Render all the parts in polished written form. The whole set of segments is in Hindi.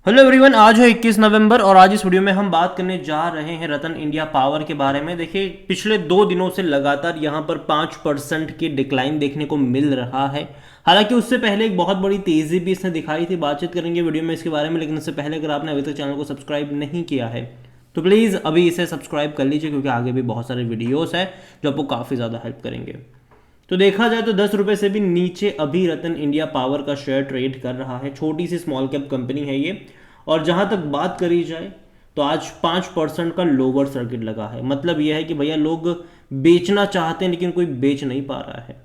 हेलो एवरीवन, आज है 21 नवंबर और आज इस वीडियो में हम बात करने जा रहे हैं रतन इंडिया पावर के बारे में। देखिए, पिछले 2 दिनों से लगातार यहाँ पर 5% की डिक्लाइन देखने को मिल रहा है। हालांकि उससे पहले एक बहुत बड़ी तेज़ी भी इसने दिखाई थी। बातचीत करेंगे वीडियो में इसके बारे में, लेकिन उससे पहले अगर आपने अभी तक चैनल को सब्सक्राइब नहीं किया है तो प्लीज़ अभी इसे सब्सक्राइब कर लीजिए, क्योंकि आगे भी बहुत सारे वीडियोज़ हैं जो आपको काफ़ी ज़्यादा हेल्प करेंगे। तो देखा जाए तो 10 रुपये से भी नीचे अभी रतन इंडिया पावर का शेयर ट्रेड कर रहा है। छोटी सी स्मॉल कैप कंपनी है ये। और जहां तक बात करी जाए तो आज 5% का लोअर सर्किट लगा है। मतलब यह है कि भैया लोग बेचना चाहते हैं लेकिन कोई बेच नहीं पा रहा है।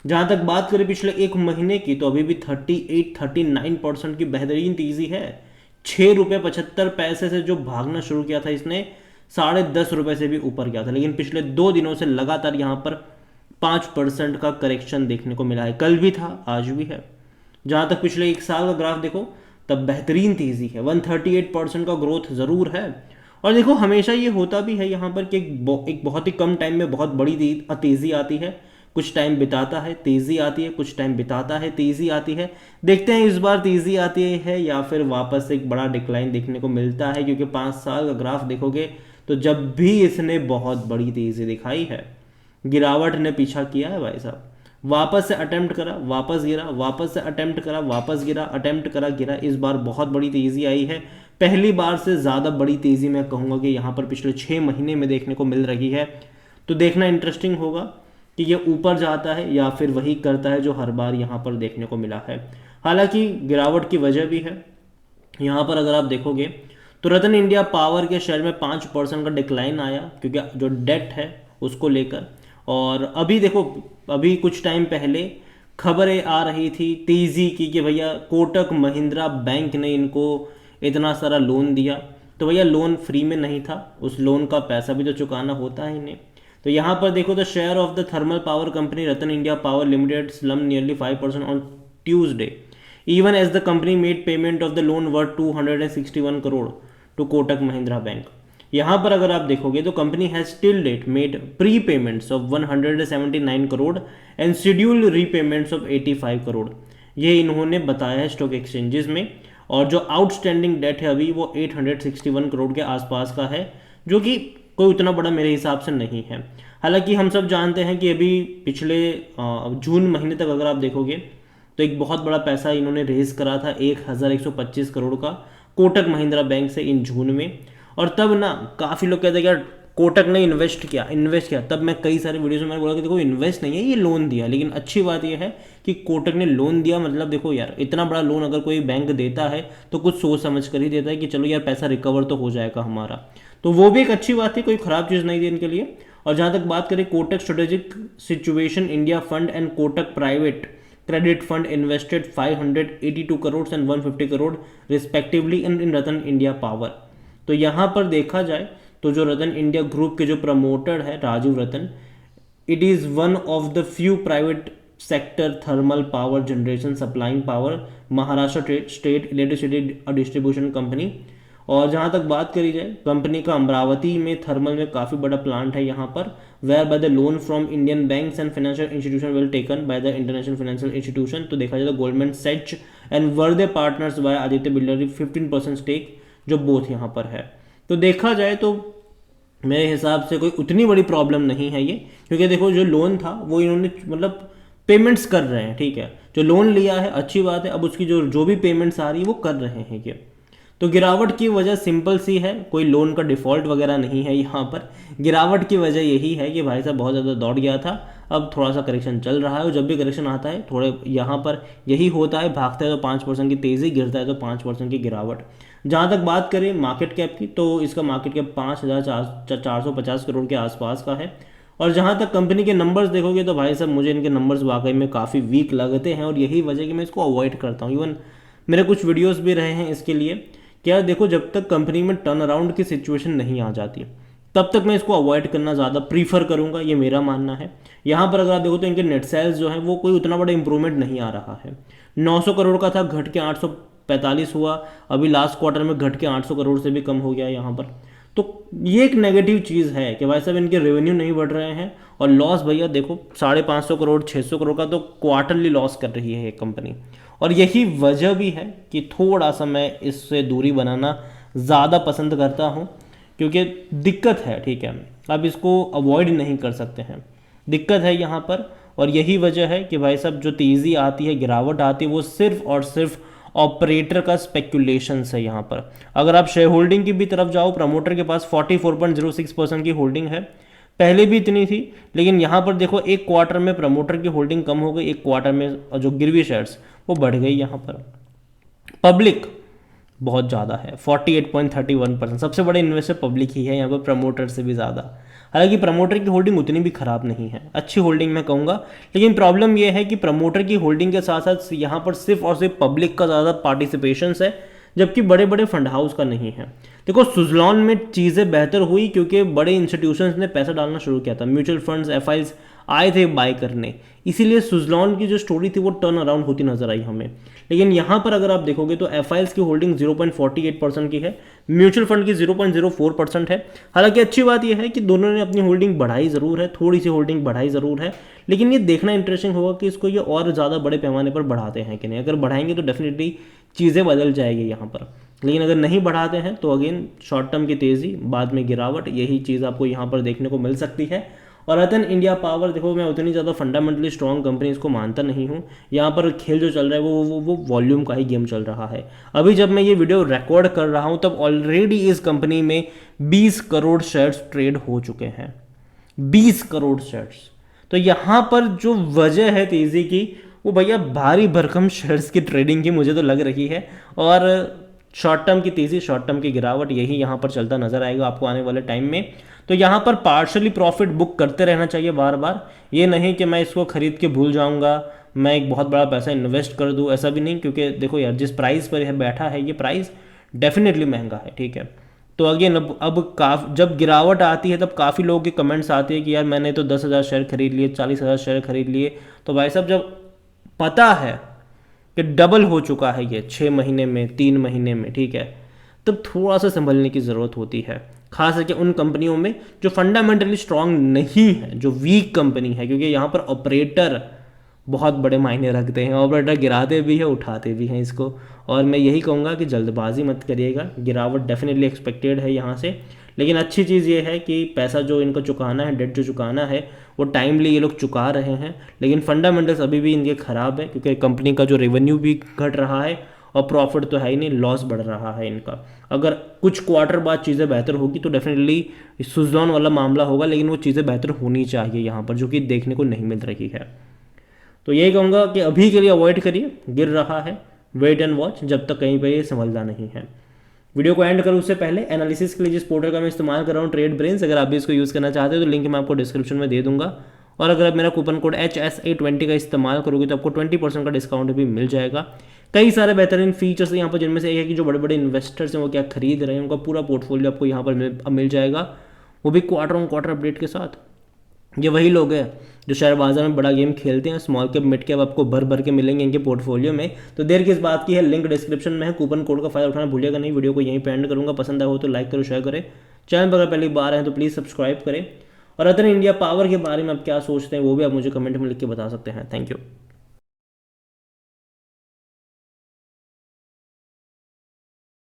जहां तक बात करें पिछले एक महीने की, तो अभी भी 38-39% की बेहतरीन तेजी है। 6 रुपये 75 पैसे से जो भागना शुरू किया था इसने, 10.5 रुपये से भी ऊपर गया था। लेकिन पिछले 2 दिनों से लगातार यहाँ पर 5% का करेक्शन देखने को मिला है। कल भी था, आज भी है। जहां तक पिछले एक साल का ग्राफ देखो, तब बेहतरीन तेजी है। 138% का ग्रोथ जरूर है। और देखो, हमेशा ये होता भी है यहाँ पर कि एक बहुत ही कम टाइम में बहुत बड़ी तेजी आती है। कुछ टाइम बिताता है, तेजी आती है, कुछ टाइम बिताता है, तेजी आती है। देखते हैं इस बार तेजी आती है या फिर वापस एक बड़ा डिक्लाइन देखने को मिलता है, क्योंकि 5 साल का ग्राफ देखोगे तो जब भी इसने बहुत बड़ी तेजी दिखाई है, गिरावट ने पीछा किया है भाई साहब। वापस से अटेम्प्ट करा, वापस गिरा, वापस से अटेम्प्ट करा, वापस गिरा, अटेम्प्ट करा, गिरा। इस बार बहुत बड़ी तेजी आई है। पहली बार से ज़्यादा बड़ी तेजी मैं कहूँगा कि यहाँ पर पिछले 6 महीने में देखने को मिल रही है। तो देखना इंटरेस्टिंग होगा कि ये ऊपर जाता है या फिर वही करता है जो हर बार यहाँ पर देखने को मिला है। हालांकि गिरावट की वजह भी है। यहाँ पर अगर आप देखोगे तो रतन इंडिया पावर के शेयर में 5% का डिक्लाइन आया, क्योंकि जो डेट है उसको लेकर। और अभी देखो, अभी कुछ टाइम पहले खबरें आ रही थी तेज़ी की कि भैया कोटक महिंद्रा बैंक ने इनको इतना सारा लोन दिया। तो भैया लोन फ्री में नहीं था, उस लोन का पैसा भी तो चुकाना होता है इन्हें। तो यहाँ पर देखो, the share of the thermal power company Ratan India power limited slum nearly 5% on Tuesday, even as the company made payment of the loan worth 261 crore to Kotak Mahindra bank. यहाँ पर अगर आप देखोगे तो company has till date made prepayments of 179 crore and scheduled repayments of 85 crore. ये इन्होंने बताया है स्टॉक एक्सचेंजेस में। और जो आउटस्टैंडिंग डेट है अभी वो 861 करोड़ के आसपास का है, जो कि कोई उतना बड़ा मेरे हिसाब से नहीं है। हालांकि हम सब जानते हैं कि अभी पिछले जून महीने तक अगर आप देखोगे तो एक बहुत बड़ा पैसा इन्होंने रेज करा था, 1125 करोड़ का, कोटक महिंद्रा बैंक से इन जून में। और तब ना काफ़ी लोग कहते हैं यार कोटक ने इन्वेस्ट किया। तब मैं कई सारे वीडियोस में मैंने बोला कि देखो, इन्वेस्ट नहीं है, ये लोन दिया। लेकिन अच्छी बात यह है कि कोटक ने लोन दिया। मतलब देखो यार, इतना बड़ा लोन अगर कोई बैंक देता है तो कुछ सोच समझ कर ही देता है कि चलो यार पैसा रिकवर तो हो जाएगा हमारा। तो वो भी एक अच्छी बात थी, कोई ख़राब चीज़ नहीं थी इनके लिए। और जहाँ तक बात करें, Kotak strategic situation India fund and Kotak private credit fund invested 582 crore and 150 crore respectively in Ratan India power. तो यहाँ पर देखा जाए तो जो रतन इंडिया ग्रुप के जो प्रमोटर है Rajiv Ratan, it is one of the few private sector thermal power generation supplying power Maharashtra state electricity distribution company. और जहाँ तक बात करी जाए, कंपनी का अमरावती में थर्मल में काफ़ी बड़ा प्लांट है यहाँ पर, where by the loan from Indian banks and financial institution will taken by the international financial institution. तो देखा जाए तो Goldman Sachs and Verde partners by Aditya builder 15% stake, जो बोथ यहाँ पर है। तो देखा जाए तो मेरे हिसाब से कोई उतनी बड़ी प्रॉब्लम नहीं है ये, क्योंकि देखो जो लोन था वो इन्होंने मतलब पेमेंट्स कर रहे हैं, ठीक है। जो लोन लिया है अच्छी बात है, अब उसकी जो भी पेमेंट्स आ रही है वो कर रहे हैं ये। तो गिरावट की वजह सिंपल सी है, कोई लोन का डिफ़ॉल्ट वगैरह नहीं है यहाँ पर। गिरावट की वजह यही है कि भाई साहब बहुत ज़्यादा दौड़ गया था, अब थोड़ा सा करेक्शन चल रहा है। और जब भी करेक्शन आता है थोड़े यहाँ पर यही होता है, भागता है तो 5% की तेज़ी, गिरता है तो 5% की गिरावट। जहाँ तक बात करें मार्केट कैप की, तो इसका मार्केट कैप 5,450 करोड़ के आसपास का है। और जहाँ तक कंपनी के नंबर्स देखोगे तो भाई साहब मुझे इनके नंबर्स वाकई में काफ़ी वीक लगते हैं, और यही वजह कि मैं इसको अवॉइड करता हूँ। इवन मेरे कुछ वीडियोस भी रहे हैं इसके लिए। क्या देखो, जब तक कंपनी में टर्न अराउंड की सिचुएशन नहीं आ जाती तब तक मैं इसको अवॉइड करना ज़्यादा प्रीफर करूँगा, ये मेरा मानना है। यहाँ पर अगर आप देखो तो इनके नेट सेल्स जो है वो कोई उतना बड़ा इंप्रूवमेंट नहीं आ रहा है। 900 करोड़ का था, घट के 845 हुआ। अभी लास्ट क्वार्टर में घट के 800 करोड़ से भी कम हो गया यहाँ पर। तो ये एक नेगेटिव चीज़ है कि भाई साहब इनके रेवेन्यू नहीं बढ़ रहे हैं, और लॉस भैया देखो 550 करोड़ 600 करोड़ का तो क्वार्टरली लॉस कर रही है ये कंपनी। और यही वजह भी है कि थोड़ा सा मैं इससे दूरी बनाना ज़्यादा पसंद करता हूँ, क्योंकि दिक्कत है, ठीक है, अब इसको अवॉइड नहीं कर सकते हैं, दिक्कत है यहाँ पर। और यही वजह है कि भाई साहब जो तेज़ी आती है, गिरावट आती है, वो सिर्फ और सिर्फ ऑपरेटर का स्पेक्यूलेशंस है यहाँ पर। अगर आप शेयर होल्डिंग की भी तरफ जाओ, प्रमोटर के पास 44.06% की होल्डिंग है, पहले भी इतनी थी, लेकिन यहाँ पर देखो एक क्वार्टर में प्रमोटर की होल्डिंग कम हो गई, एक क्वार्टर में जो गिरवी शेयर्स वो बढ़ गई। यहाँ पर पब्लिक बहुत ज़्यादा है, 48.31%, सबसे बड़े इन्वेस्टर पब्लिक ही है यहाँ पर, प्रमोटर से भी ज़्यादा। हालांकि प्रमोटर की होल्डिंग उतनी भी खराब नहीं है, अच्छी होल्डिंग मैं कहूँगा, लेकिन प्रॉब्लम यह है कि प्रमोटर की होल्डिंग के साथ साथ यहाँ पर सिर्फ और सिर्फ पब्लिक का ज़्यादा पार्टिसिपेशन है, जबकि बड़े बड़े फंड हाउस का नहीं है। देखो सुजलॉन में चीज़ें बेहतर हुई क्योंकि बड़े इंस्टीट्यूशंस ने पैसा डालना शुरू किया था, म्यूचुअल फंड्स, एफआईज आए थे बाय करने, इसीलिए सुजलॉन की जो स्टोरी थी वो टर्न अराउंड होती नजर आई हमें। लेकिन यहाँ पर अगर आप देखोगे तो एफआईज की होल्डिंग 0.48% की है, म्यूचुअल फंड की 0.04% है। हालांकि अच्छी बात यह है कि दोनों ने अपनी होल्डिंग बढ़ाई ज़रूर है, थोड़ी सी होल्डिंग बढ़ाई ज़रूर है, लेकिन ये देखना इंटरेस्टिंग होगा कि इसको ये और ज़्यादा बड़े पैमाने पर बढ़ाते हैं कि नहीं। अगर बढ़ाएंगे तो डेफिनेटली चीज़ें बदल जाएगी यहाँ पर, लेकिन अगर नहीं बढ़ाते हैं तो अगेन शॉर्ट टर्म की तेज़ी, बाद में गिरावट, यही चीज़ आपको यहाँ पर देखने को मिल सकती है। और रतन इंडिया पावर देखो, मैं उतनी ज़्यादा फंडामेंटली स्ट्रॉन्ग कंपनी इसको मानता नहीं हूँ। यहाँ पर खेल जो चल रहा है वो वॉल्यूम का ही गेम चल रहा है। अभी जब मैं ये वीडियो रिकॉर्ड कर रहा हूँ तब ऑलरेडी इस कंपनी में 20 करोड़ शेयर्स ट्रेड हो चुके हैं, 20 करोड़ शेयर्स। तो यहाँ पर जो वजह है तेज़ी की, वो भैया भारी भरकम शेयर्स की ट्रेडिंग की मुझे तो लग रही है। और शॉर्ट टर्म की तेज़ी, शॉर्ट टर्म की गिरावट, यही यहाँ पर चलता नजर आएगा आपको आने वाले टाइम में। तो यहाँ पर पार्शली प्रॉफिट बुक करते रहना चाहिए बार बार, ये नहीं कि मैं इसको खरीद के भूल जाऊँगा, मैं एक बहुत बड़ा पैसा इन्वेस्ट कर दूँ, ऐसा भी नहीं। क्योंकि देखो यार, जिस प्राइस पर यह बैठा है ये प्राइस डेफिनेटली महंगा है, ठीक है। तो अगेन अब जब गिरावट आती है तब काफ़ी लोगों के कमेंट्स आते हैं कि यार मैंने तो 10,000 शेयर खरीद लिए, 40,000 शेयर खरीद लिए। तो भाई साहब जब पता है कि डबल हो चुका है ये 6 महीने में, 3 महीने में, ठीक है, तब थोड़ा सा संभलने की ज़रूरत होती है, खास करके उन कंपनियों में जो फंडामेंटली स्ट्रांग नहीं है, जो वीक कंपनी है। क्योंकि यहाँ पर ऑपरेटर बहुत बड़े मायने रखते हैं, ऑपरेटर गिराते भी है, उठाते भी हैं इसको। और मैं यही कहूँगा कि जल्दबाजी मत करिएगा, गिरावट डेफिनेटली एक्सपेक्टेड है यहाँ से। लेकिन अच्छी चीज़ ये है कि पैसा जो इनको चुकाना है, डेट जो चुकाना है, वो टाइमली ये लोग चुका रहे हैं। लेकिन फंडामेंटल्स अभी भी इनके ख़राब है, क्योंकि कंपनी का जो रेवेन्यू भी घट रहा है और प्रॉफिट तो है ही नहीं, लॉस बढ़ रहा है इनका। अगर कुछ क्वार्टर बाद चीज़ें बेहतर होगी तो डेफिनेटली सुजलॉन वाला मामला होगा, लेकिन वो चीज़ें बेहतर होनी चाहिए यहाँ पर, जो कि देखने को नहीं मिल रही है। तो यही कहूँगा कि अभी के लिए अवॉइड करिए, गिर रहा है, वेट एंड वॉच जब तक कहीं पर ये संभलता नहीं है। वीडियो को एंड करूँ उससे पहले एनालिसिस के लिए जिस पोर्टल का मैं इस्तेमाल कर रहा हूँ, ट्रेड ब्रेन्स, अगर आप भी इसको यूज़ करना चाहते हो तो लिंक मैं आपको डिस्क्रिप्शन में दे दूंगा। और अगर आप मेरा कूपन कोड HSA20 का इस्तेमाल करोगे तो आपको 20% का डिस्काउंट भी मिल जाएगा। कई सारे बेहतरीन फीचर्स यहाँ पर, जिनमें से एक है कि जो बड़े बड़े इन्वेस्टर्स हैं वो क्या खरीद रहे हैं, उनका पूरा पोर्टफोलियो आपको यहाँ पर मिल जाएगा, वो भी क्वार्टर ऑन क्वार्टर अपडेट के साथ। ये वही लोग हैं जो शेयर बाजार में बड़ा गेम खेलते हैं, स्मॉल कैप मिड कैप आपको भर भर के मिलेंगे इनके पोर्टफोलियो में। तो देर किस बात की है, लिंक डिस्क्रिप्शन में है, कूपन कोड का फायदा उठाना भूलिएगा नहीं। वीडियो को यहीं पे एंड करूँगा, पसंद आया हो तो लाइक करो, शेयर करें, चैनल पर अगर पहली बार हैं तो प्लीज़ सब्सक्राइब करें। और रतन इंडिया पावर के बारे में आप क्या सोचते हैं वो भी आप मुझे कमेंट में लिख के बता सकते हैं। Thank you.